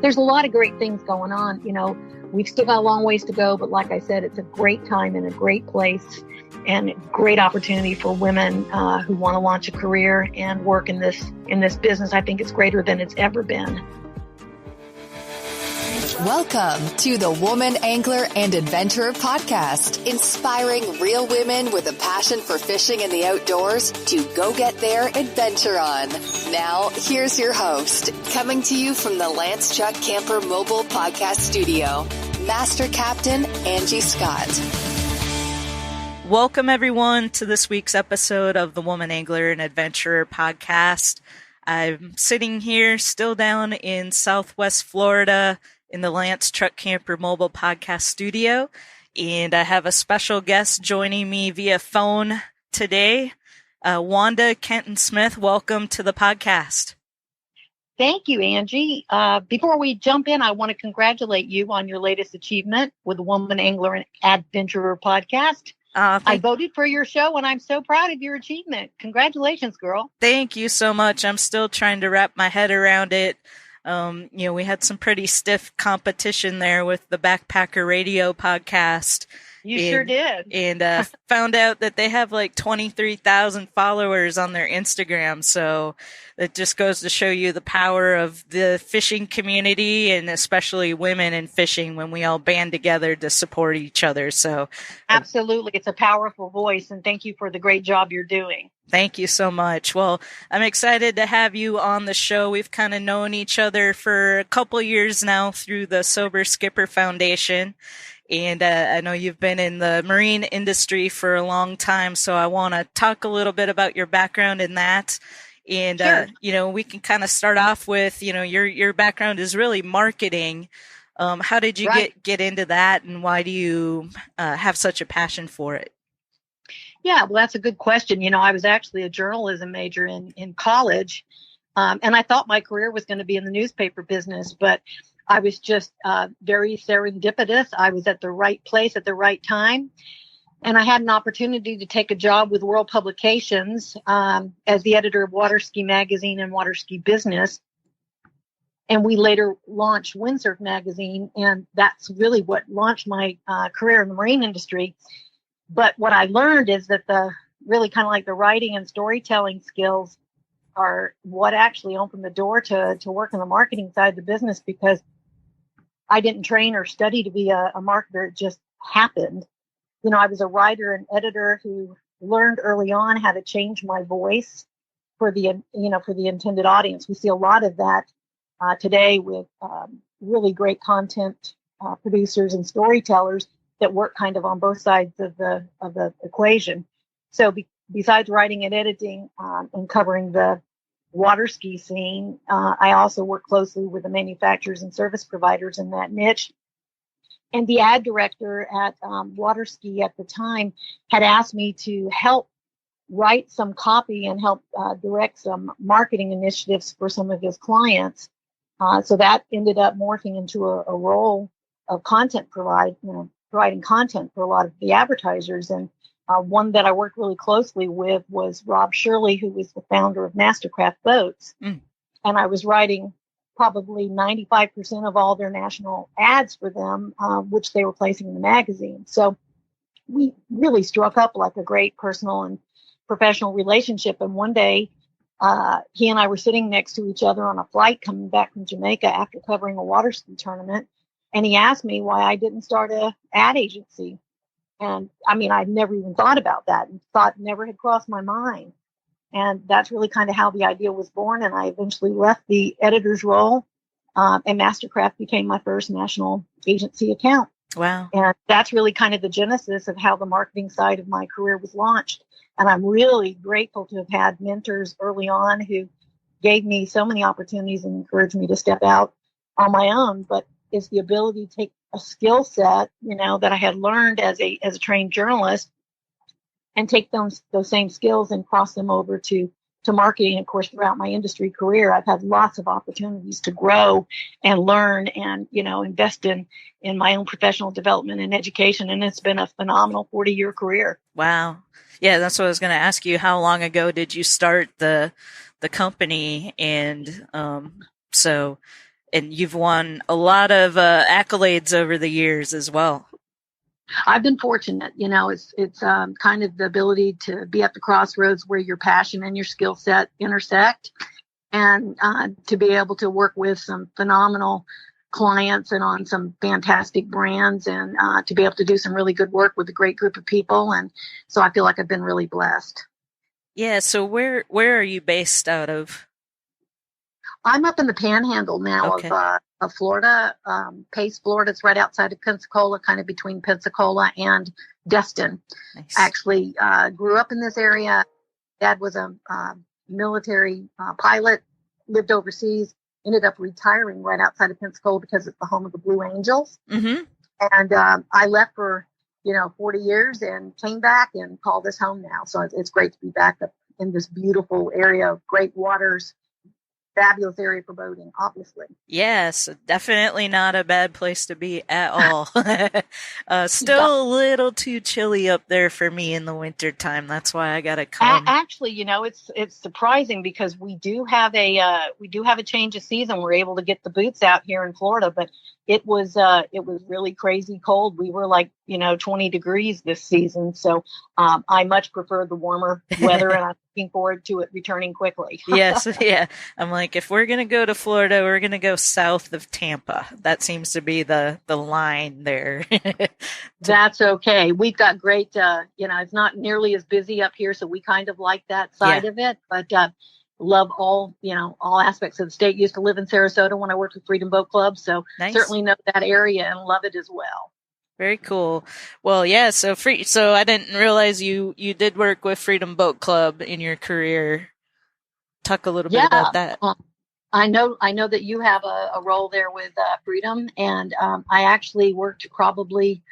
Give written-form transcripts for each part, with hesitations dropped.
there's a lot of great things going on. We've still got a long ways to go, but like I said, it's a great time and a great place and a great opportunity for women who want to launch a career and work in this business. I think it's greater than it's ever been. Welcome to the Woman Angler and Adventurer Podcast, inspiring real women with a passion for fishing in the outdoors to go get their adventure on. Now, here's your host, coming to you from the Lance Chuck Camper Mobile Podcast Studio, Master Captain Angie Scott. Welcome, everyone, to this week's episode of the Woman Angler and Adventurer Podcast. I'm sitting here still down in Southwest Florida in the Lance Truck Camper Mobile Podcast Studio, and I have a special guest joining me via phone today, Wanda Kenton-Smith. Welcome to the podcast. Thank you, Angie. Before we jump in, I want to congratulate you on your latest achievement with the Woman Angler and Adventurer Podcast. I voted for your show, and I'm so proud of your achievement. Congratulations, girl. Thank you so much. I'm still trying to wrap my head around it. We had some pretty stiff competition there with the Backpacker Radio podcast. Sure did. And found out that they have like 23,000 followers on their Instagram. So it just goes to show you the power of the fishing community, and especially women in fishing, when we all band together to support each other. So absolutely. It's a powerful voice, and thank you for the great job you're doing. Thank you so much. Well, I'm excited to have you on the show. We've kind of known each other for a couple years now through the Sober Skipper Foundation. And I know you've been in the marine industry for a long time, so I want to talk a little bit about your background in that. And, sure. We can kind of start off with, your background is really marketing. How did you get into that, and why do you have such a passion for it? Yeah, well, that's a good question. I was actually a journalism major in college, and I thought my career was going to be in the newspaper business, but I was just very serendipitous. I was at the right place at the right time, and I had an opportunity to take a job with World Publications as the editor of Water Ski Magazine and Water Ski Business. And we later launched Windsurf Magazine, and that's really what launched my career in the marine industry. But what I learned is that the really kind of like the writing and storytelling skills are what actually opened the door to work in the marketing side of the business, because I didn't train or study to be a marketer. It just happened. I was a writer and editor who learned early on how to change my voice for the intended audience. We see a lot of that today with really great content producers and storytellers that work kind of on both sides of the equation. So besides writing and editing and covering the water ski scene, I also work closely with the manufacturers and service providers in that niche. And the ad director at Water Ski at the time had asked me to help write some copy and help direct some marketing initiatives for some of his clients. So that ended up morphing into a role of providing content for a lot of the advertisers. And one that I worked really closely with was Rob Shirley, who was the founder of Mastercraft Boats. And I was writing probably 95% of all their national ads for them, which they were placing in the magazine. So we really struck up like a great personal and professional relationship. And one day, he and I were sitting next to each other on a flight coming back from Jamaica after covering a water ski tournament. And he asked me why I didn't start a ad agency. And I'd never even thought about that, and thought never had crossed my mind. And that's really kind of how the idea was born. And I eventually left the editor's role, and Mastercraft became my first national agency account. Wow. And that's really kind of the genesis of how the marketing side of my career was launched. And I'm really grateful to have had mentors early on who gave me so many opportunities and encouraged me to step out on my own. But it's the ability to take a skill set, that I had learned as a trained journalist, and take those same skills and cross them over to marketing. Of course, throughout my industry career, I've had lots of opportunities to grow and learn and, invest in my own professional development and education. And it's been a phenomenal 40-year career. Wow. Yeah, that's what I was going to ask you. How long ago did you start the company? And so And you've won a lot of accolades over the years as well. I've been fortunate. It's kind of the ability to be at the crossroads where your passion and your skill set intersect, and to be able to work with some phenomenal clients and on some fantastic brands, and to be able to do some really good work with a great group of people. And so I feel like I've been really blessed. Yeah. So where are you based out of? I'm up in the Panhandle now of Florida, Pace, Florida. It's right outside of Pensacola, kind of between Pensacola and Destin. Nice. Actually, grew up in this area. Dad was a military pilot, lived overseas, ended up retiring right outside of Pensacola because it's the home of the Blue Angels. Mm-hmm. And I left for 40 years and came back and call this home now. So it's great to be back up in this beautiful area of great waters. Fabulous area for boating, obviously. Yes, definitely not a bad place to be at all. Still a little too chilly up there for me in the winter time. That's why I gotta come. Actually, it's surprising because we do have a change of season. We're able to get the boots out here in Florida, but it was really crazy cold. We were like 20 degrees this season, so I much prefer the warmer weather, and I'm looking forward to it returning quickly. Yes, yeah. I'm like, if we're gonna go to Florida, we're gonna go south of Tampa. That seems to be the line there. That's okay. We've got great. It's not nearly as busy up here, so we kind of like that side of it, but. Love all aspects of the state. Used to live in Sarasota when I worked with Freedom Boat Club, so Nice. Certainly know that area and love it as well. Very cool. Well, yeah. So I didn't realize you did work with Freedom Boat Club in your career. Talk a little bit about that. I know that you have a role there with Freedom, and I actually worked probably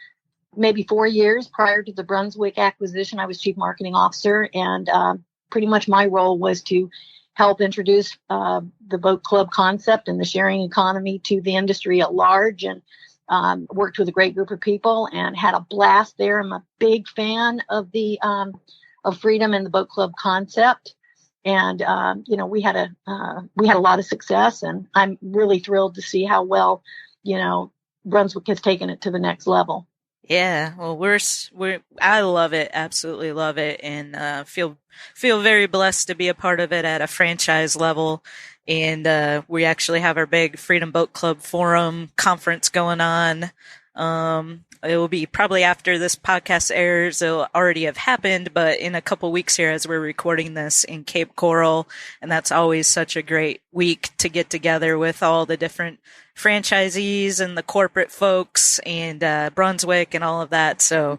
maybe 4 years prior to the Brunswick acquisition. I was chief marketing officer, and pretty much my role was to help introduce the boat club concept and the sharing economy to the industry at large, and worked with a great group of people and had a blast there. I'm a big fan of the of Freedom and the boat club concept, and we had a lot of success, and I'm really thrilled to see how well Brunswick has taken it to the next level. Yeah, well, I love it, absolutely love it, and feel very blessed to be a part of it at a franchise level. And we actually have our big Freedom Boat Club Forum conference going on. It will be probably after this podcast airs. It'll already have happened, but in a couple weeks here as we're recording this in Cape Coral. And that's always such a great week to get together with all the different franchisees and the corporate folks and Brunswick and all of that. So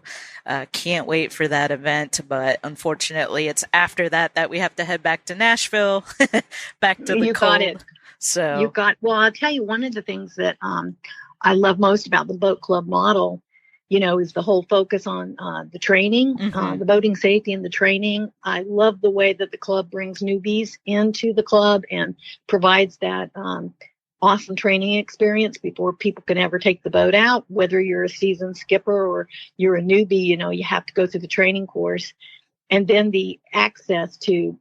can't wait for that event. But unfortunately, it's after that we have to head back to Nashville, back to the cold. Got it. So well, I'll tell you, one of the things that I love most about the boat club model, is the whole focus on the training, the boating safety and the training. I love the way that the club brings newbies into the club and provides that awesome training experience before people can ever take the boat out. Whether you're a seasoned skipper or you're a newbie, you have to go through the training course. And then the access to,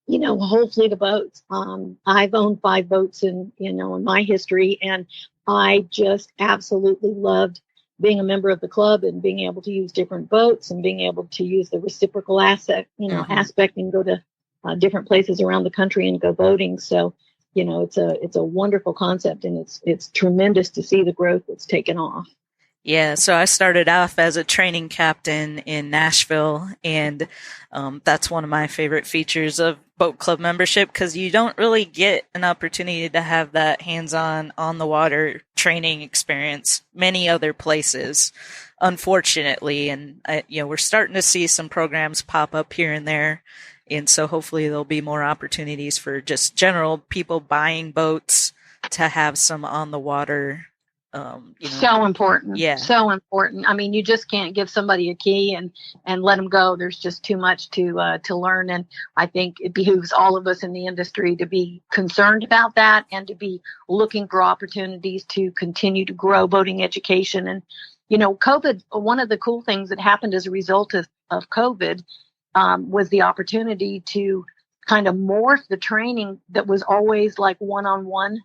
a whole fleet of boats. I've owned 5 boats in my history, and I just absolutely loved being a member of the club and being able to use different boats and being able to use the reciprocal aspect and go to different places around the country and go boating. So, it's a wonderful concept, and it's tremendous to see the growth that's taken off. Yeah, so I started off as a training captain in Nashville, and that's one of my favorite features of boat club membership, because you don't really get an opportunity to have that hands-on, on-the-water training experience many other places, unfortunately. And we're starting to see some programs pop up here and there, and so hopefully there'll be more opportunities for just general people buying boats to have some on-the-water. So important. Yeah. So important. I mean, you just can't give somebody a key and let them go. There's just too much to learn. And I think it behooves all of us in the industry to be concerned about that and to be looking for opportunities to continue to grow boating education. And, COVID, one of the cool things that happened as a result of COVID was the opportunity to kind of morphed the training that was always like one-on-one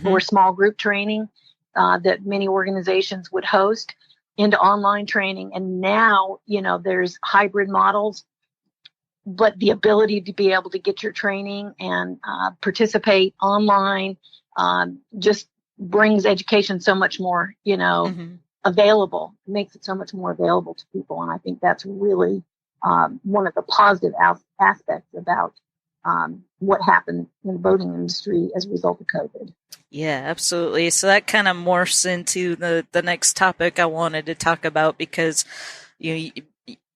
or small group training that many organizations would host into online training. And now, there's hybrid models, but the ability to be able to get your training and participate online just brings education so much more, available, makes it so much more available to people. And I think that's really one of the positive aspects about what happened in the boating industry as a result of COVID. Yeah, absolutely. So that kind of morphs into the next topic I wanted to talk about, because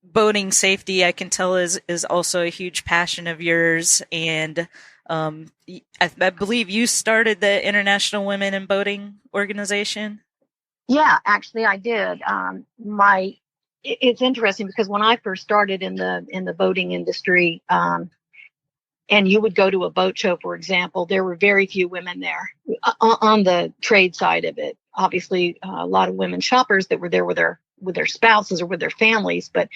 boating safety, I can tell, is also a huge passion of yours. And I believe you started the International Women in Boating organization. Yeah, actually I did. It's interesting because when I first started in the boating industry, and you would go to a boat show, for example, there were very few women there on the trade side of it. Obviously, a lot of women shoppers that were there with their spouses or with their families, but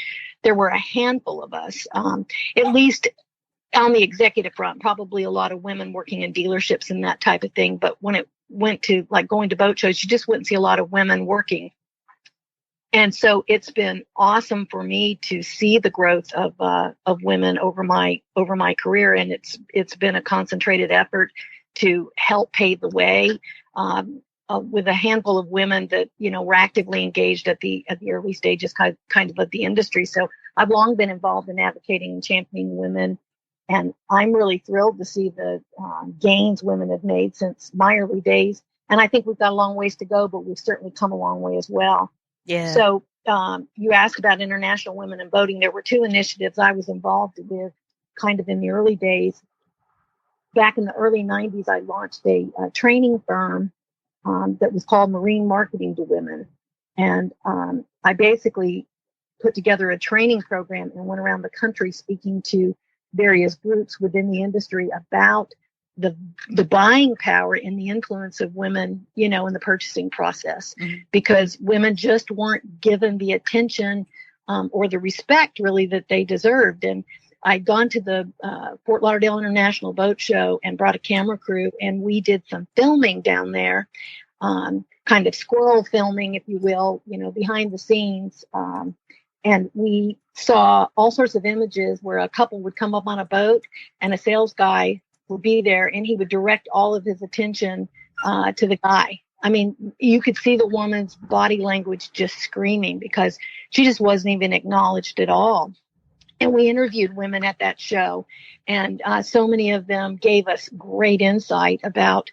there were a handful of us, at least on the executive front, probably a lot of women working in dealerships and that type of thing. But when it went to like going to boat shows, you just wouldn't see a lot of women working. And so it's been awesome for me to see the growth of women over my career, and it's been a concentrated effort to help pave the way with a handful of women that were actively engaged at the early stages, kind of the industry. So I've long been involved in advocating and championing women, and I'm really thrilled to see the gains women have made since my early days. And I think we've got a long ways to go, but we've certainly come a long way as well. Yeah. So you asked about International Women in Boating. There were two initiatives I was involved with kind of in the early days. Back in the early 90s, I launched a training firm that was called Marine Marketing to Women. And I basically put together a training program and went around the country speaking to various groups within the industry about the buying power and the influence of women, in the purchasing process, because women just weren't given the attention or the respect really that they deserved. And I'd gone to the Fort Lauderdale International Boat Show and brought a camera crew, and we did some filming down there, kind of squirrel filming, if you will, behind the scenes. And we saw all sorts of images where a couple would come up on a boat and a sales guy would be there, and he would direct all of his attention to the guy. I mean, you could see the woman's body language just screaming because she just wasn't even acknowledged at all. And we interviewed women at that show, and so many of them gave us great insight about,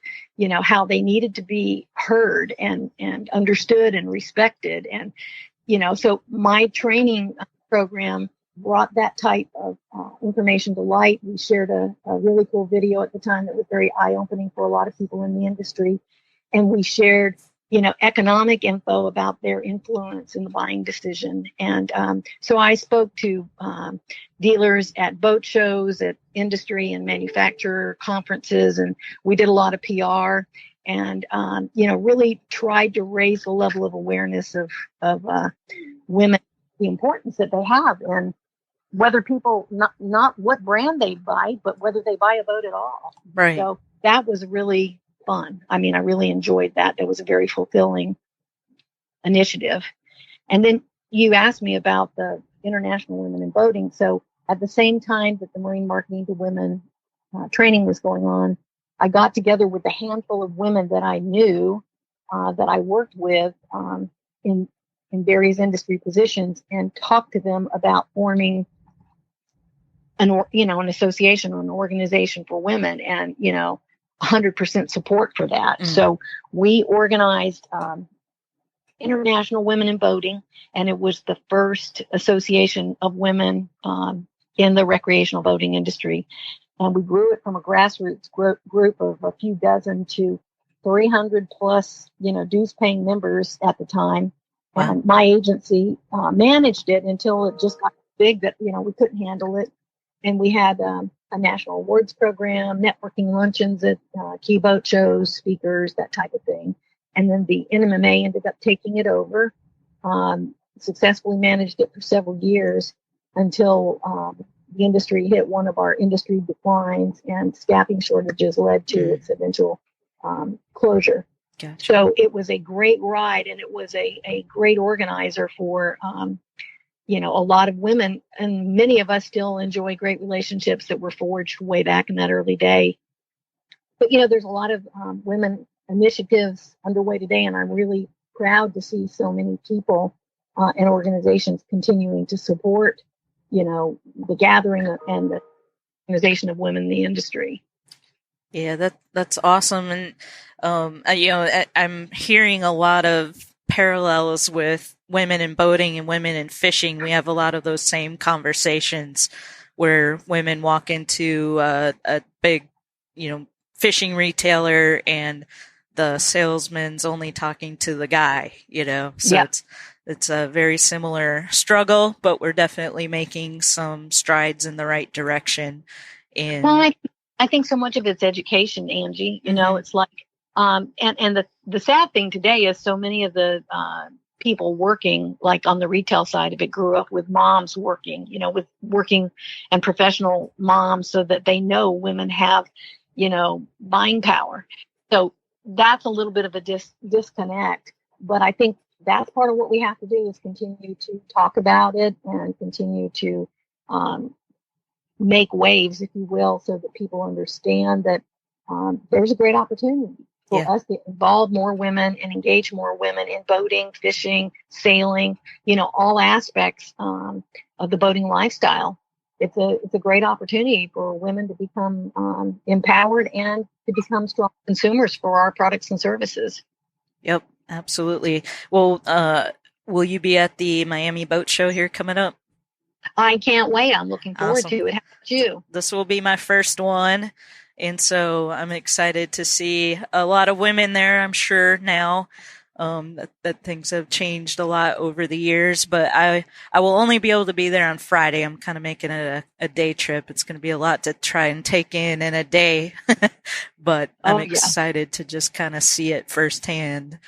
how they needed to be heard and understood and respected. And, so my training program brought that type of information to light. We shared a really cool video at the time that was very eye-opening for a lot of people in the industry. And we shared, economic info about their influence in the buying decision. And so I spoke to dealers at boat shows, at industry and manufacturer conferences, and we did a lot of PR and, really tried to raise the level of awareness of women, the importance that they have, and whether people, not what brand they buy, but whether they buy a boat at all. Right. So that was really fun. I mean, I really enjoyed that. That was a very fulfilling initiative. And then you asked me about the International Women in Boating. So at the same time that the Marine Marketing to Women training was going on, I got together with a handful of women that I knew, that I worked with in various industry positions, and talked to them about forming an association or an organization for women, and 100% support for that. So we organized International Women in Boating, and it was the first association of women in the recreational boating industry. And we grew it from a grassroots group of a few dozen to 300 plus, dues paying members at the time. Wow. And my agency managed it until it just got big that, we couldn't handle it. And we had a national awards program, networking luncheons at key boat shows, speakers, that type of thing. And then the NMMA ended up taking it over, successfully managed it for several years until the industry hit one of our industry declines, and staffing shortages led to its eventual closure. Gotcha. So it was a great ride, and it was a great organizer for, a lot of women, and many of us still enjoy great relationships that were forged way back in that early day. But, there's a lot of women initiatives underway today, and I'm really proud to see so many people and organizations continuing to support, the gathering and the organization of women in the industry. Yeah, that's awesome. And, I'm hearing a lot of parallels with women in boating and women in fishing. We have a lot of those same conversations where women walk into a big, fishing retailer and the salesman's only talking to the guy, so yeah. It's a very similar struggle, but we're definitely making some strides in the right direction. Well, I think so much of it's education, Angie. It's like, and the sad thing today is so many of the people working, like on the retail side of it, grew up with moms working, with working and professional moms, so that they know women have, buying power. So that's a little bit of a disconnect. But I think that's part of what we have to do, is continue to talk about it and continue to make waves, if you will, so that people understand that there's a great opportunity for us to involve more women and engage more women in boating, fishing, sailing, all aspects of the boating lifestyle. It's a great opportunity for women to become empowered and to become strong consumers for our products and services. Yep, absolutely. Well, will you be at the Miami Boat Show here coming up? I can't wait. I'm looking forward Awesome. to it. How about you? This will be my first one. And so I'm excited to see a lot of women there, I'm sure now, that things have changed a lot over the years, but I will only be able to be there on Friday. I'm kind of making it a day trip. It's going to be a lot to try and take in a day, but I'm excited to just kind of see it firsthand.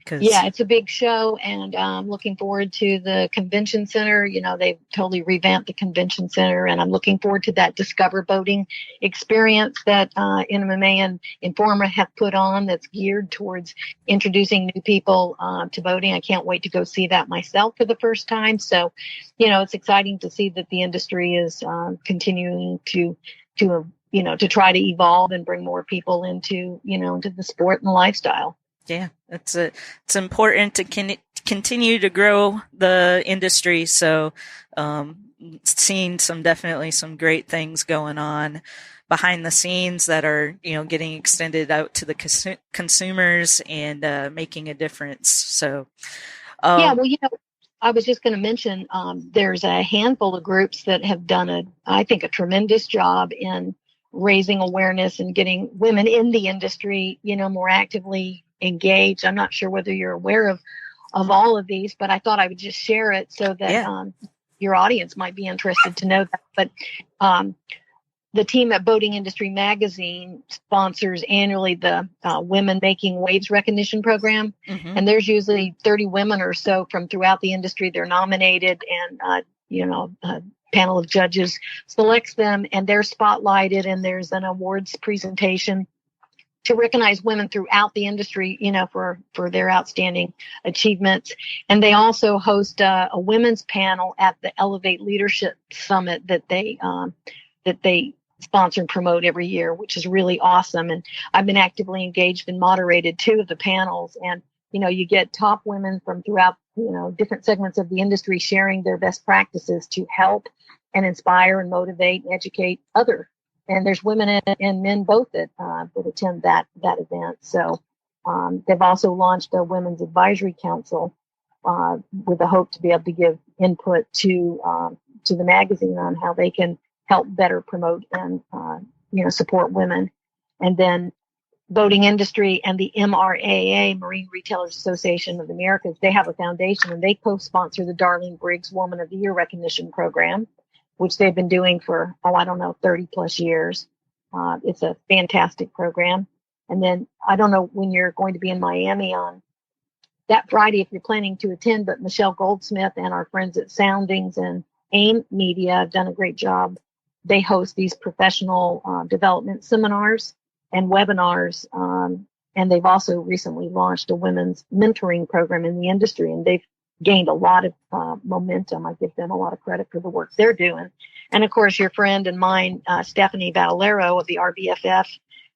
Yeah, it's a big show, and I'm looking forward to the convention center. They've totally revamped the convention center, and I'm looking forward to that Discover Boating experience that NMMA and Informa have put on, that's geared towards introducing new people to boating. I can't wait to go see that myself for the first time. So, it's exciting to see that the industry is continuing to try to evolve and bring more people into the sport and the lifestyle. Yeah, it's important to continue to grow the industry. So, seeing definitely some great things going on behind the scenes that are, getting extended out to the consumers and making a difference. So, yeah, well, I was just going to mention, there's a handful of groups that have done I think a tremendous job in raising awareness and getting women in the industry, more actively engaged. I'm not sure whether you're aware of all of these, but I thought I would just share it so that your audience might be interested to know that. But the team at Boating Industry Magazine sponsors annually the Women Making Waves recognition program. Mm-hmm. And there's usually 30 women or so from throughout the industry. They're nominated, and a panel of judges selects them, and they're spotlighted, and there's an awards presentation to recognize women throughout the industry, for their outstanding achievements. And they also host a women's panel at the Elevate Leadership Summit that they sponsor and promote every year, which is really awesome. And I've been actively engaged and moderated 2 of the panels. And, you get top women from throughout, different segments of the industry sharing their best practices to help and inspire and motivate and educate others. And there's women and men both that attend that event. So they've also launched a women's advisory council with the hope to be able to give input to the magazine on how they can help better promote and support women. And then boating industry and the MRAA, Marine Retailers Association of the Americas, they have a foundation, and they co-sponsor the Darlene Briggs Woman of the Year recognition program, which they've been doing for, 30 plus years. It's a fantastic program. And then I don't know when you're going to be in Miami on that Friday if you're planning to attend, but Michelle Goldsmith and our friends at Soundings and AIM Media have done a great job they host these professional development seminars and webinars. And they've also recently launched a women's mentoring program in the industry, and they've gained a lot of momentum. I give them a lot of credit for the work they're doing. And of course, your friend and mine, Stephanie Valero of the RBFF,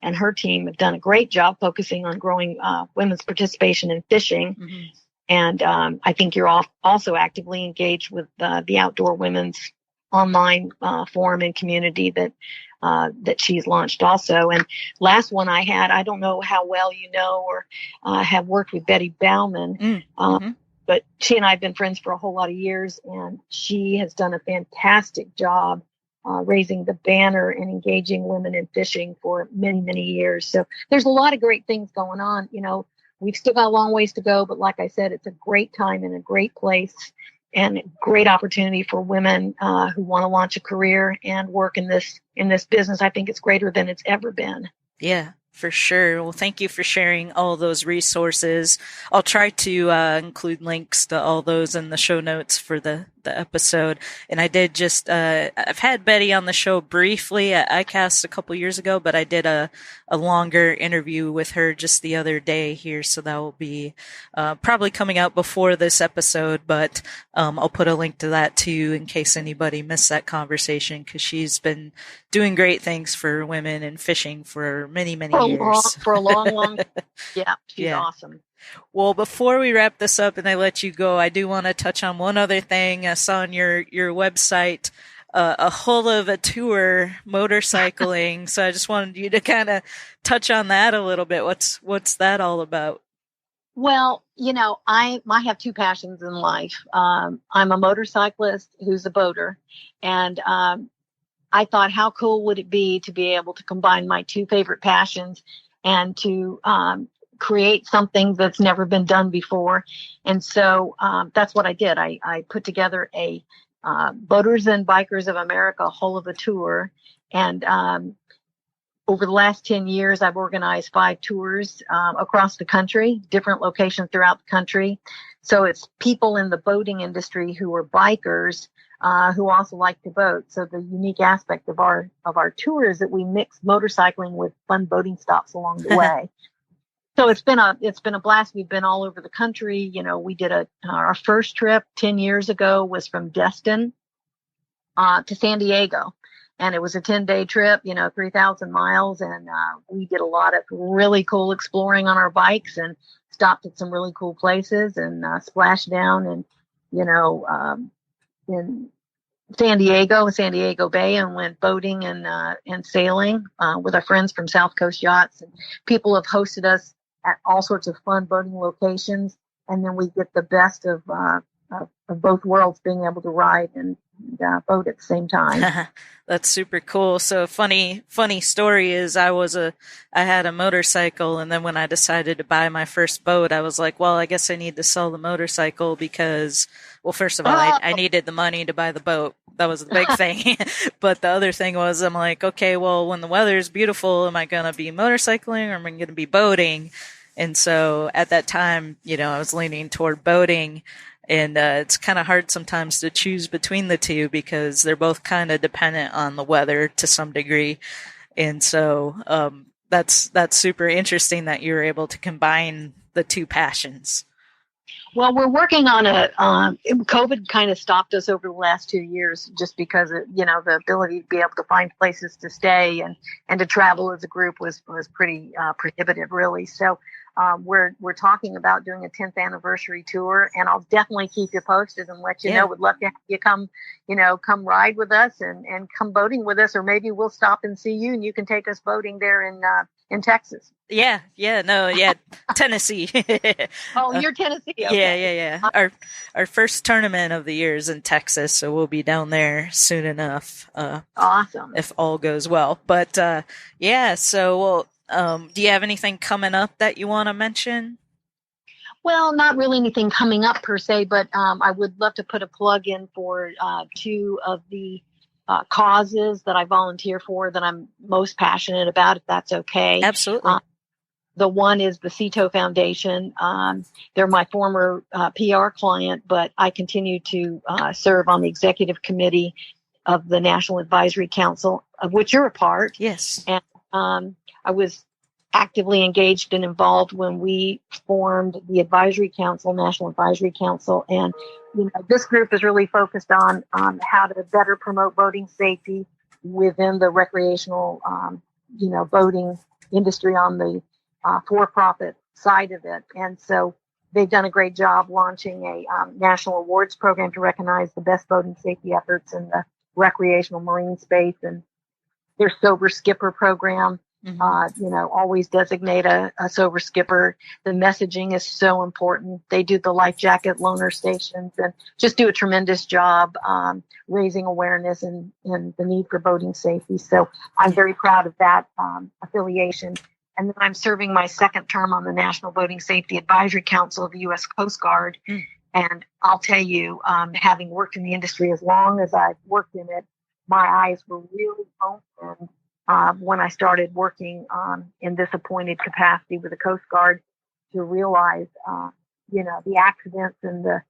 and her team have done a great job focusing on growing women's participation in fishing. Mm-hmm. And I think you're also actively engaged with the Outdoor Women's online forum and community that she's launched also. And last one I had, I don't know how well you know or have worked with Betty Bauman, mm-hmm. But she and I have been friends for a whole lot of years, and she has done a fantastic job raising the banner and engaging women in fishing for many, many years. So there's a lot of great things going on. You know, we've still got a long ways to go, but like I said, it's a great time and a great place and a great opportunity for women who want to launch a career and work in this business. I think it's greater than it's ever been. Yeah, for sure. Well, thank you for sharing all those resources. I'll try to include links to all those in the show notes for the episode. And I did just, I've had Betty on the show briefly at ICAST a couple years ago, but I did a longer interview with her just the other day here. So that will be probably coming out before this episode, but I'll put a link to that too in case anybody missed that conversation, because she's been doing great things for women in fishing for many, many years. For a long time. Yeah, she's awesome. Well, before we wrap this up and I let you go, I do want to touch on one other thing. I saw on your website a hull of a tour motorcycling. So I just wanted you to kind of touch on that a little bit. What's that all about? Well, you know, I have two passions in life. I'm a motorcyclist who's a boater, and I thought, how cool would it be to be able to combine my two favorite passions and to create something that's never been done before. And so that's what I did. I put together a Boaters and Bikers of America whole of a tour. And over the last 10 years, I've organized 5 tours across the country, different locations throughout the country. So it's people in the boating industry who are bikers who also like to boat. So the unique aspect of our tour is that we mix motorcycling with fun boating stops along the way. So it's been a blast. We've been all over the country. You know, we did our first trip 10 years ago was from Destin to San Diego, and it was a 10-day trip, 3,000 miles. And we did a lot of really cool exploring on our bikes and stopped at some really cool places and splashed down and, in San Diego Bay, and went boating and sailing with our friends from South Coast Yachts. And people have hosted us at all sorts of fun boating locations, and then we get the best of both worlds, being able to ride and boat at the same time. That's super cool. So funny story is I had a motorcycle, and then when I decided to buy my first boat, I was like, well, I guess I need to sell the motorcycle because, well, first of all, I needed the money to buy the boat. That was the big thing. But the other thing was, I'm like, okay, well, when the weather is beautiful, am I going to be motorcycling or am I going to be boating? And so at that time, I was leaning toward boating. And it's kind of hard sometimes to choose between the two because they're both kind of dependent on the weather to some degree. And so that's super interesting that you were able to combine the two passions. Well, we're working on COVID kind of stopped us over the last 2 years just because of, the ability to be able to find places to stay and to travel as a group was pretty prohibitive, really. So we're talking about doing a 10th anniversary tour, and I'll definitely keep you posted and let you know. Would love to have you come ride with us and come boating with us, or maybe we'll stop and see you and you can take us boating there in Texas. Tennessee. Oh, you're Tennessee. Okay. Yeah. Our first tournament of the year is in Texas, so we'll be down there soon enough. Awesome. If all goes well. But do you have anything coming up that you want to mention? Well, not really anything coming up per se, but I would love to put a plug in for 2 of the causes that I volunteer for that I'm most passionate about, if that's okay. Absolutely. The one is the CETO Foundation. They're my former PR client, but I continue to serve on the executive committee of the National Advisory Council, of which you're a part. Yes. And I was actively engaged and involved when we formed the Advisory Council, National Advisory Council. And this group is really focused on how to better promote boating safety within the recreational, boating industry on the for-profit side of it. And so they've done a great job launching a national awards program to recognize the best boating safety efforts in the recreational marine space, and their Sober Skipper program. Always designate a sober skipper. The messaging is so important. They do the life jacket loaner stations and just do a tremendous job raising awareness and the need for boating safety. So I'm very proud of that affiliation. And then I'm serving my second term on the National Boating Safety Advisory Council of the U.S. Coast Guard. And I'll tell you, having worked in the industry as long as I've worked in it, my eyes were really opened when I started working in this appointed capacity with the Coast Guard to realize, the accidents and the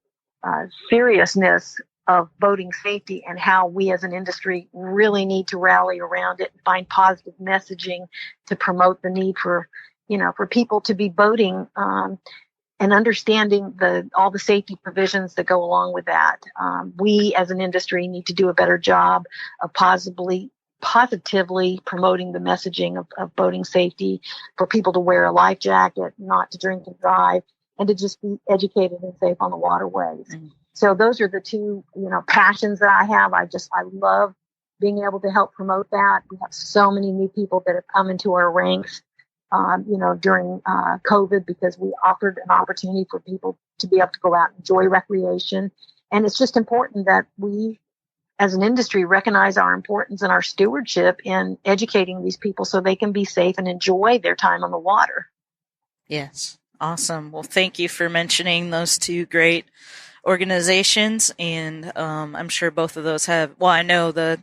seriousness of boating safety and how we as an industry really need to rally around it and find positive messaging to promote the need for people to be boating and understanding all the safety provisions that go along with that. We as an industry need to do a better job of positively promoting the messaging of boating safety, for people to wear a life jacket, not to drink and drive, and to just be educated and safe on the waterways. So those are the two, passions that I have. I love being able to help promote that. We have so many new people that have come into our ranks, during COVID, because we offered an opportunity for people to be able to go out and enjoy recreation. And it's just important that we, as an industry, recognize our importance and our stewardship in educating these people so they can be safe and enjoy their time on the water. Yes. Awesome. Well, thank you for mentioning those two great organizations. And I'm sure both of those I know the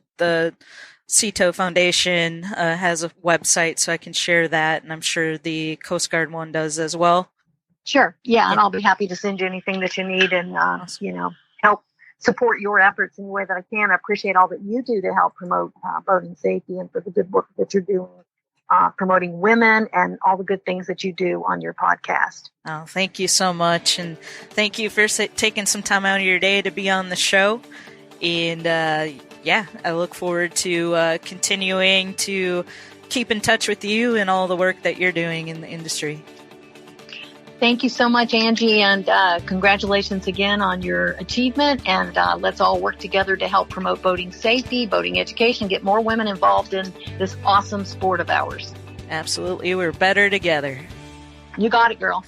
CETO Foundation has a website, so I can share that. And I'm sure the Coast Guard one does as well. Sure. Yeah. And I'll be happy to send you anything that you need and, awesome. Help support your efforts in the way that I can. I appreciate all that you do to help promote boating safety and for the good work that you're doing, promoting women and all the good things that you do on your podcast. Oh, thank you so much. And thank you for taking some time out of your day to be on the show. And I look forward to continuing to keep in touch with you and all the work that you're doing in the industry. Thank you so much, Angie, and congratulations again on your achievement. And let's all work together to help promote boating safety, boating education, get more women involved in this awesome sport of ours. Absolutely. We're better together. You got it, girl.